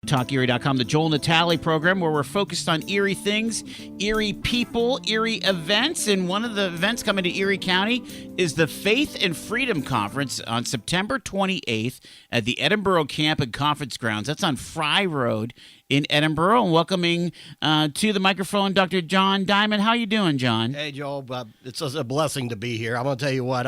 TalkErie.com, the Joel Natale program, where we're focused on Erie things, Erie people, Erie events. And one of the events coming to Erie County is the Faith and Freedom Conference on September 28th at the Edinboro Camp and Conference Grounds. That's on Fry Road in Edinboro. And welcoming to the microphone, Dr. John Diamond. How you doing, John? Hey, Joel. It's a blessing to be here. I'm going to tell you what.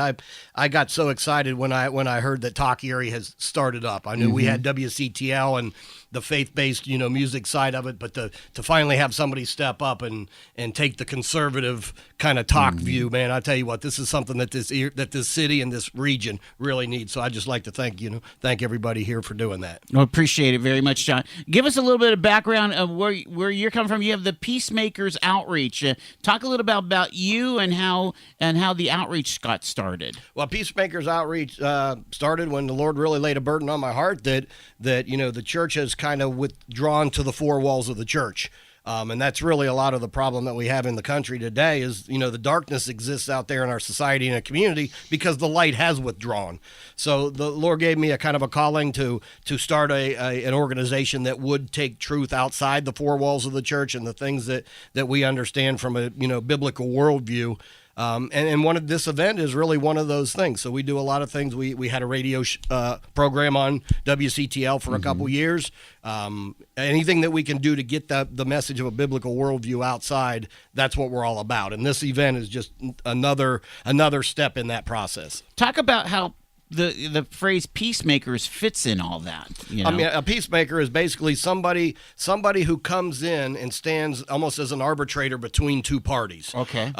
I got so excited when I heard that Talk Erie has started up. I knew we had WCTL and the faith-based, music side of it, but to finally have somebody step up and take the conservative kind of talk view, man, I tell you what, this is something that this city and this region really needs. So I just like to thank everybody here for doing that. Well, appreciate it very much, John. Give us a little bit of background of where you're coming from. You have the Peacemakers Outreach. Talk a little bit about you and how the outreach got started. Well, Peacemakers Outreach started when the Lord really laid a burden on my heart that the church has kind of withdrawn to the four walls of the church. And that's really a lot of the problem that we have in the country today is, the darkness exists out there in our society and a community because the light has withdrawn. So the Lord gave me a kind of a calling to start an organization that would take truth outside the four walls of the church and the things that we understand from a, biblical worldview. And this event is really one of those things. So we do a lot of things. We had a radio program on WCTL for a couple years. Anything that we can do to get the message of a biblical worldview outside, that's what we're all about. And this event is just another step in that process. Talk about how the phrase peacemakers fits in all that. I mean, a peacemaker is basically somebody who comes in and stands almost as an arbitrator between two parties. Okay.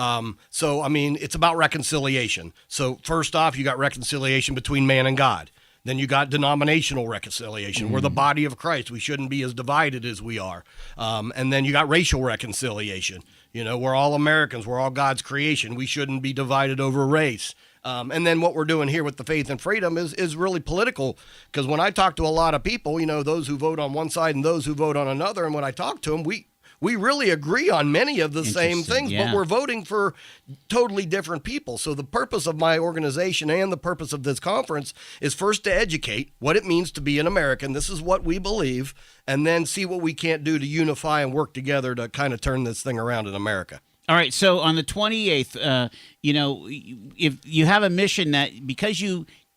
So, I mean, it's about reconciliation. So first off, you got reconciliation between man and God. Then you got denominational reconciliation. We're the body of Christ. We shouldn't be as divided as we are. And then you got racial reconciliation. We're all Americans. We're all God's creation. We shouldn't be divided over race. And then what we're doing here with the Faith and Freedom is really political, because when I talk to a lot of people, those who vote on one side and those who vote on another, and when I talk to them, we really agree on many of the same things, but we're voting for totally different people. So the purpose of my organization and the purpose of this conference is first to educate what it means to be an American. This is what we believe, and then see what we can't do to unify and work together to kind of turn this thing around in America. All right, so on the 28th, if you have a mission that because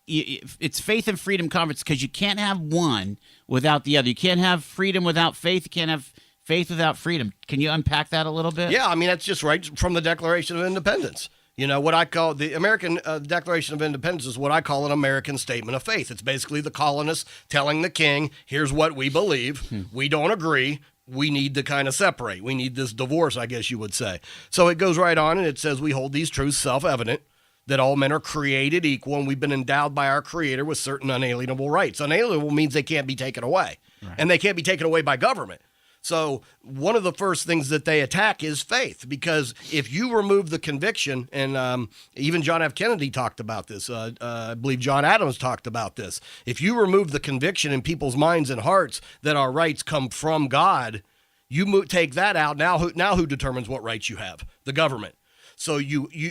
it's Faith and Freedom Conference, because you can't have one without the other. You can't have freedom without faith. You can't have faith without freedom. Can you unpack that a little bit? Yeah, I mean, that's just right from the Declaration of Independence. What I call the American Declaration of Independence is what I call an American statement of faith. It's basically the colonists telling the king, here's what we believe. We don't agree. We need to kind of separate. We need this divorce, I guess you would say. So it goes right on, and it says we hold these truths self-evident, that all men are created equal, and we've been endowed by our Creator with certain unalienable rights. Unalienable means they can't be taken away, and they can't be taken away by government. So one of the first things that they attack is faith, because if you remove the conviction, and even John F. Kennedy talked about this, I believe John Adams talked about this, if you remove the conviction in people's minds and hearts that our rights come from God, you take that out, now who determines what rights you have? The government. So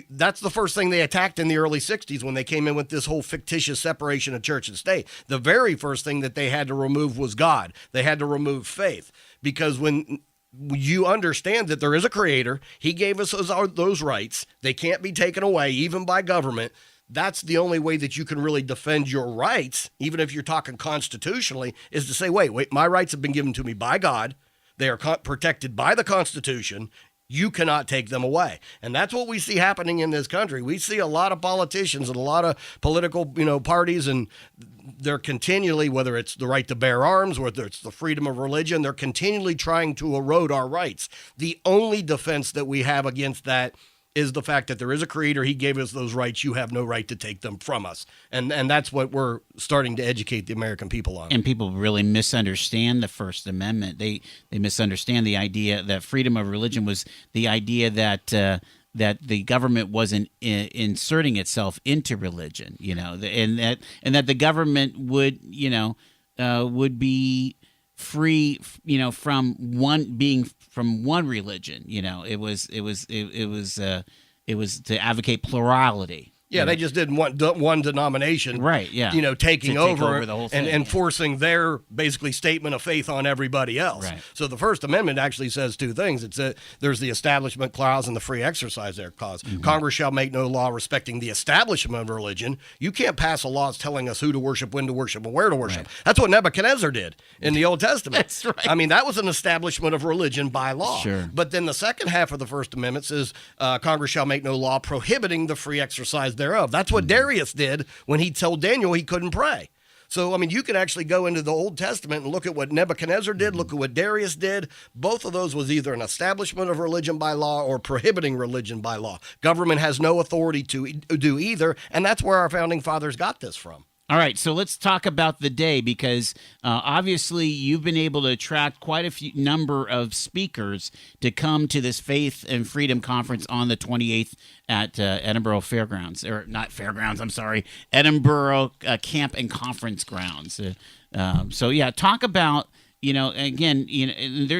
that's the first thing they attacked in the early 60s when they came in with this whole fictitious separation of church and state. The very first thing that they had to remove was God. They had to remove faith, because when you understand that there is a creator, he gave us those rights. They can't be taken away, even by government. That's the only way that you can really defend your rights, even if you're talking constitutionally, is to say, wait, my rights have been given to me by God. They are protected by the Constitution. You cannot take them away. And that's what we see happening in this country. We see a lot of politicians and a lot of political, parties, and they're continually, whether it's the right to bear arms, whether it's the freedom of religion, they're continually trying to erode our rights. The only defense that we have against that is the fact that there is a creator. He gave us those rights. You have no right to take them from us. And that's what we're starting to educate the American people on. And people really misunderstand the First Amendment. They misunderstand the idea that freedom of religion was the idea that that the government wasn't inserting itself into religion, and that the government would be free, from one religion. It was to advocate plurality. Yeah, they just didn't want one denomination, right? Yeah, taking take over the whole thing, and forcing their basically statement of faith on everybody else. Right. So the First Amendment actually says two things. There's the Establishment Clause and the Free Exercise Clause. Mm-hmm. Congress shall make no law respecting the establishment of religion. You can't pass a law telling us who to worship, when to worship, and where to worship. Right. That's what Nebuchadnezzar did in the Old Testament. That's right. I mean, that was an establishment of religion by law. Sure. But then the second half of the First Amendment says Congress shall make no law prohibiting the free exercise thereof. That's what Darius did when he told Daniel he couldn't pray. So, I mean, you can actually go into the Old Testament and look at what Nebuchadnezzar did, look at what Darius did. Both of those was either an establishment of religion by law or prohibiting religion by law. Government has no authority to do either, and that's where our founding fathers got this from. All right, so let's talk about the day, because obviously you've been able to attract quite a few number of speakers to come to this Faith and Freedom Conference on the 28th at Edinboro Fairgrounds, or not Fairgrounds, I'm sorry, Edinboro Camp and Conference Grounds. So yeah, talk about, again,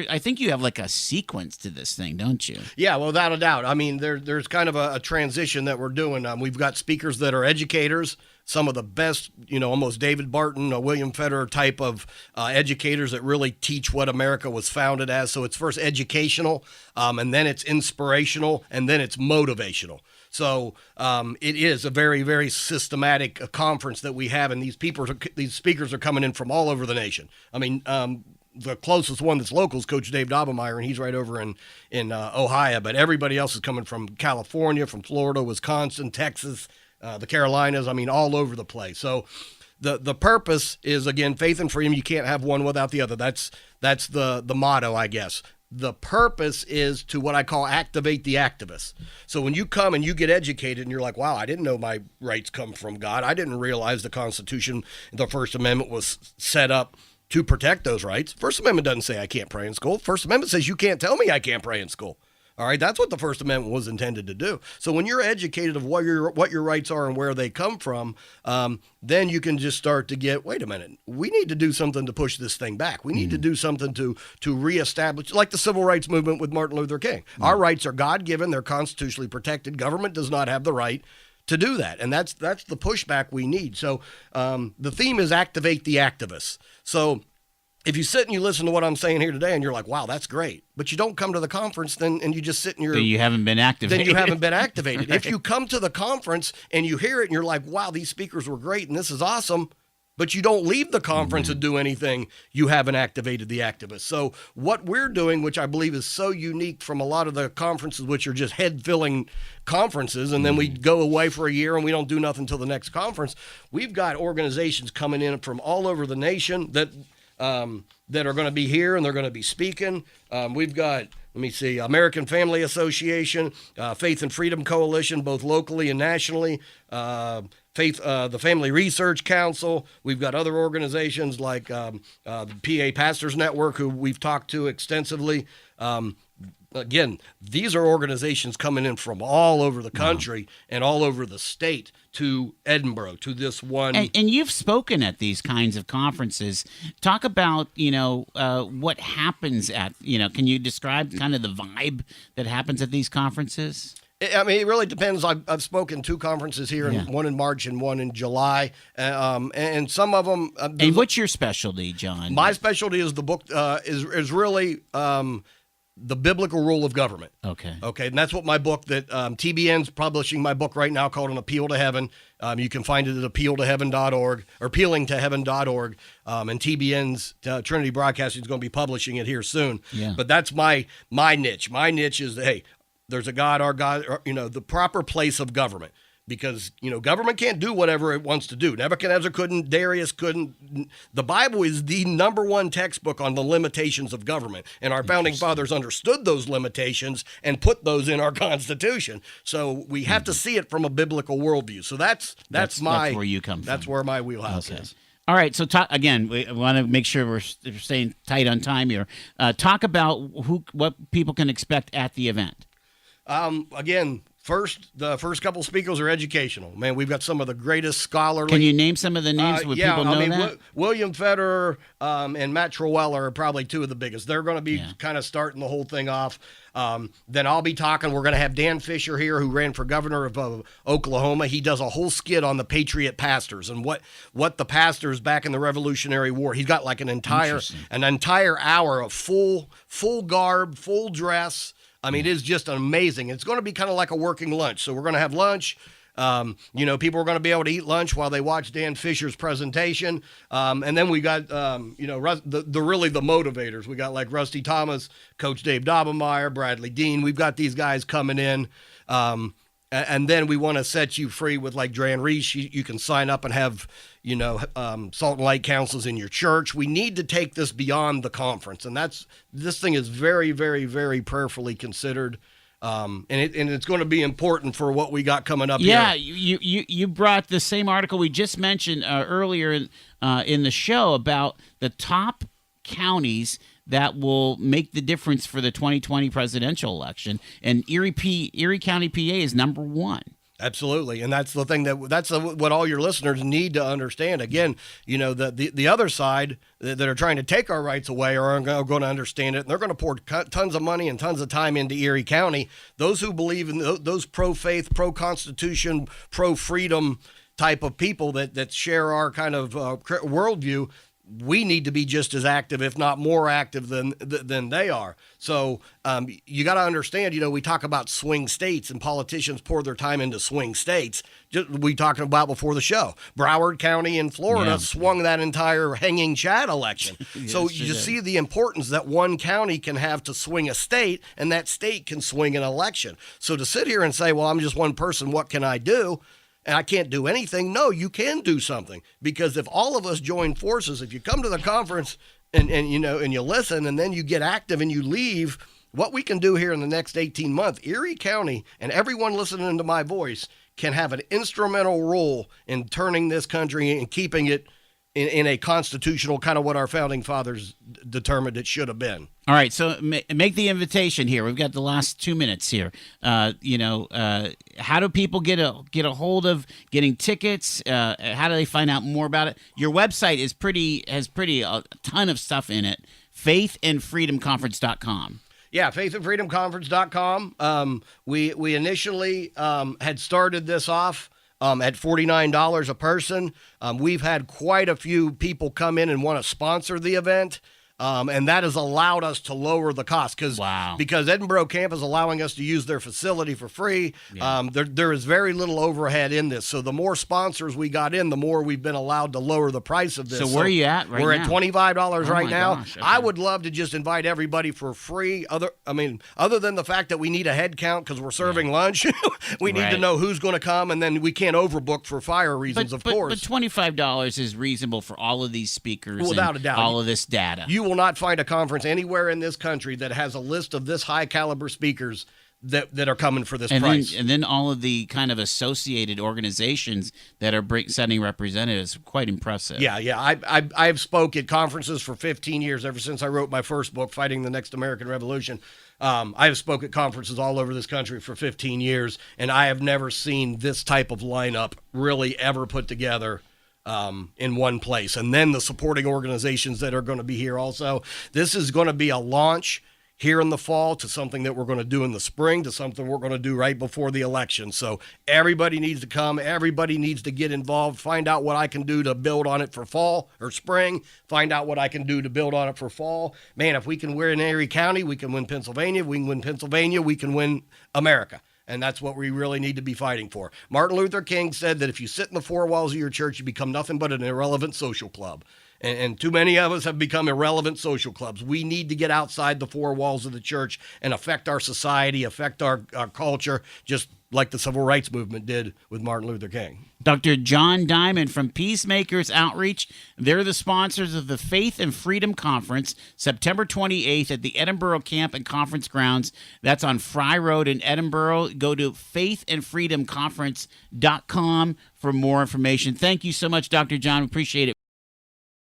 I think you have like a sequence to this thing, don't you? Yeah, well, without a doubt. I mean, there's kind of a transition that we're doing. We've got speakers that are educators, some of the best, almost David Barton, William Federer type of educators that really teach what America was founded as. So it's first educational, and then it's inspirational, and then it's motivational. So it is a very, very systematic conference that we have, and these speakers are coming in from all over the nation. I mean, the closest one that's local is Coach Dave Daubenmire, and he's right over in Ohio. But everybody else is coming from California, from Florida, Wisconsin, Texas, the Carolinas. I mean, all over the place. So the purpose is, again, faith and freedom. You can't have one without the other. That's the motto, I guess. The purpose is to what I call activate the activists. So when you come and you get educated and you're like, wow, I didn't know my rights come from God. I didn't realize the Constitution, the First Amendment was set up to protect those rights. First Amendment doesn't say I can't pray in school. First Amendment says you can't tell me I can't pray in school. All right, that's what the First Amendment was intended to do. So when you're educated of what your rights are and where they come from, then you can just start to get, wait a minute, we need to do something to push this thing back. We need to do something to reestablish, like the civil rights movement with Martin Luther King. Our rights are God-given, they're constitutionally protected. Government does not have the right to do that, and that's the pushback we need. So the theme is activate the activists. So if you sit and you listen to what I'm saying here today and you're like, wow, that's great, but you don't come to the conference and you just sit in your... Then you haven't been activated. Then you haven't been activated. Right. If you come to the conference and you hear it and you're like, wow, these speakers were great and this is awesome, but you don't leave the conference and do anything, you haven't activated the activists. So what we're doing, which I believe is so unique from a lot of the conferences, which are just head-filling conferences, and then we go away for a year and we don't do nothing until the next conference, we've got organizations coming in from all over the nation that are going to be here and they're going to be speaking. We've got, let me see, American Family Association, Faith and Freedom Coalition, both locally and nationally, the Family Research Council. We've got other organizations like the PA Pastors Network, who we've talked to extensively. Again, these are organizations coming in from all over the country and all over the state to Edinboro, to this one. And you've spoken at these kinds of conferences. Talk about, what happens at, can you describe kind of the vibe that happens at these conferences? I mean, it really depends. I've spoken 2 conferences here, one in March and one in July, and some of them. And what's your specialty, John? My specialty is the book is really the biblical rule of government. Okay, and that's what my book that TBN's publishing my book right now called An Appeal to Heaven. You can find it at appealtoheaven.org or appealingtoheaven.org. And TBN's Trinity Broadcasting is going to be publishing it here soon. Yeah. But that's my niche. My niche is, hey, there's a God, our God, the proper place of government. Because, government can't do whatever it wants to do. Nebuchadnezzar couldn't, Darius couldn't. The Bible is the number one textbook on the limitations of government. And our founding fathers understood those limitations and put those in our Constitution. So we have to see it from a biblical worldview. So that's where you come from. That's where my wheelhouse is. All right, so again, we want to make sure we're staying tight on time here. Talk about what people can expect at the event. Again, The first couple speakers are educational. Man, we've got some of the greatest scholarly. Can you name some of the names? Would people know that? William Federer and Matt Trewella are probably two of the biggest. They're going to be kind of starting the whole thing off. Then I'll be talking. We're going to have Dan Fisher here, who ran for governor of Oklahoma. He does a whole skit on the Patriot pastors and what the pastors back in the Revolutionary War. He's got like an entire hour of full garb, full dress. I mean, it is just amazing. It's going to be kind of like a working lunch. So we're going to have lunch. People are going to be able to eat lunch while they watch Dan Fisher's presentation. And then we got, the motivators. We got like Rusty Thomas, Coach Dave Daubenmire, Bradley Dean. We've got these guys coming in. And then we want to set you free with like Dran Reese. You can sign up and have, salt and light councils in your church. We need to take this beyond the conference. And this thing is very, very, very prayerfully considered. And it's going to be important for what we got coming up here. Yeah, you brought the same article we just mentioned earlier in the show about the top counties that will make the difference for the 2020 presidential election, and Erie County, PA is number one. Absolutely, and that's the thing that's what all your listeners need to understand. Again, the other side that are trying to take our rights away are going to understand it, and they're going to pour tons of money and tons of time into Erie County. Those who believe in those pro-faith, pro-constitution, pro-freedom type of people that share our kind of worldview, we need to be just as active, if not more active than they are. So you got to understand, we talk about swing states and politicians pour their time into swing states. We talked about before the show. Broward County in Florida swung that entire hanging Chad election. Yes, so you see the importance that one county can have to swing a state, and that state can swing an election. So to sit here and say, well, I'm just one person, what can I do? And I can't do anything. No, you can do something, because if all of us join forces, if you come to the conference and you listen and then you get active and you leave, what we can do here in the next 18 months, Erie County and everyone listening to my voice can have an instrumental role in turning this country and keeping it in a constitutional kind of what our founding fathers determined it should have been. All right, so make the invitation here. We've got the last 2 minutes here. How do people get a hold of getting tickets? How do they find out more about it? Your website has a ton of stuff in it. faithandfreedomconference.com. Yeah, faithandfreedomconference.com. We initially had started this off at $49 a person. We've had quite a few people come in and want to sponsor the event. And that has allowed us to lower the cost because Edinboro Camp is allowing us to use their facility for free. Yeah. There is very little overhead in this. So the more sponsors we got in, the more we've been allowed to lower the price of this. So where are you at right now? We're at $25 right now. Gosh, okay. I would love to just invite everybody for free. Other than the fact that we need a head count because we're serving lunch, we need to know who's going to come, and then we can't overbook for fire reasons, of course. But $25 is reasonable for all of these speakers without a doubt. All of this data. You will not find a conference anywhere in this country that has a list of this high caliber speakers that are coming for this price. And then all of the kind of associated organizations that are sending representatives. Quite impressive. Yeah. I've spoke at conferences for 15 years, ever since I wrote my first book, Fighting the Next American Revolution. I have spoke at conferences all over this country for 15 years, and I have never seen this type of lineup really ever put together in one place. And then the supporting organizations that are going to be here also. This is going to be a launch here in the fall to something that we're going to do in the spring, to something we're going to do right before the election. So everybody needs to come. Everybody needs to get involved. Find out what I can do to build on it for fall or spring. Find out what I can do to build on it for fall. Man, if we can win in Erie County, we can win Pennsylvania. If we can win Pennsylvania, we can win America. And that's what we really need to be fighting for. Martin Luther King said that if you sit in the four walls of your church, you become nothing but an irrelevant social club. And too many of us have become irrelevant social clubs. We need to get outside the four walls of the church and affect our society, affect our culture, just like the civil rights movement did with Martin Luther King. Dr. John Diamond from Peacemakers Outreach. They're the sponsors of the Faith and Freedom Conference, September 28th at the Edinboro Camp and Conference Grounds. That's on Fry Road in Edinboro. Go to faithandfreedomconference.com for more information. Thank you so much, Dr. John. Appreciate it.